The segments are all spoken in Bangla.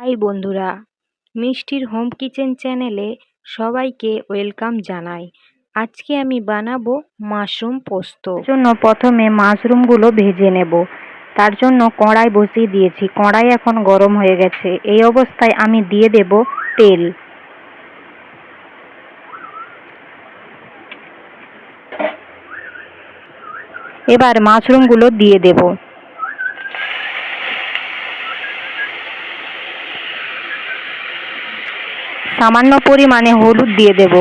হাই বন্ধুরা, মিষ্টির হোম কিচেন চ্যানেলে সবাইকে ওয়েলকাম জানাই। আজকে আমি বানাবো মাশরুম পোস্ত। জন্য প্রথমে মাশরুমগুলো ভেজে নেব। তার জন্য কড়াই বসিয়ে দিয়েছি। কড়াই এখন গরম হয়ে গেছে। এই অবস্থায় আমি দিয়ে দেব তেল। এবার মাশরুমগুলো দিয়ে দেব। সামান্য পরিমাণে হলুদ দিয়ে দেব।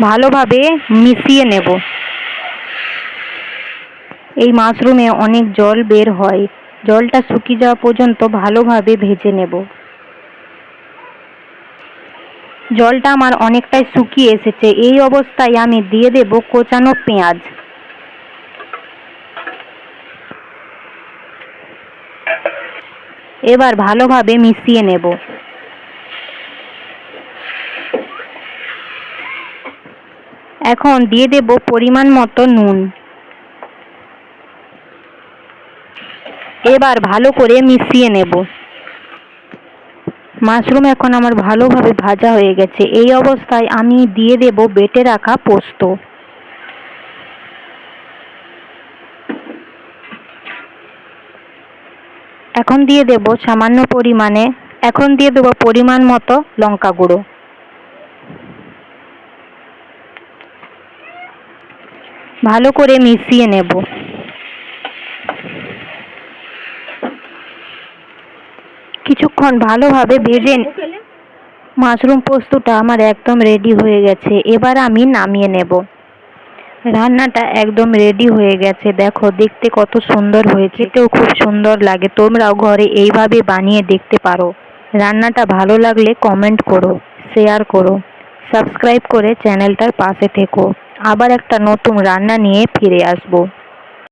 ভালোভাবে মিশিয়ে নেব। এই মাশরুমে অনেক জল বের হয়। জলটা শুকিয়ে যাওয়া পর্যন্ত ভালোভাবে ভেজে নেব। জলটা আমার অনেকটাই শুকিয়ে এসেছে। এই অবস্থায় আমি দিয়ে দেব কোচানো পেঁয়াজ। এবার ভালোভাবে মিশিয়ে নেব। এখন দিয়ে দেব পরিমাণ মতো নুন। এবার ভালো করে মিশিয়ে নেব। মাশরুম এখন আমার ভালোভাবে ভাজা হয়ে গেছে। এই অবস্থায় আমি দিয়ে দেব বেটে রাখা পোস্ত। এখন দিয়ে দেব পরিমাণ মতো লঙ্কা গুঁড়ো। ভালো করে মিশিয়ে নেব। কিছুক্ষণ ভালোভাবে ভেজে মাশরুম পোস্তটা আমার একদম রেডি হয়ে গেছে। এবার আমি নামিয়ে নেব। রান্নাটা একদম রেডি হয়ে গেছে। দেখো দেখতে কত সুন্দর হয়েছে, খেতেও খুব সুন্দর লাগে। তোমরাও ঘরে এইভাবে বানিয়ে দেখতে পারো। রান্নাটা ভালো লাগলে কমেন্ট করো, শেয়ার করো, সাবস্ক্রাইব করে চ্যানেলটার পাশে থেকো। আবার একটা নতুন রান্না নিয়ে ফিরে আসবো।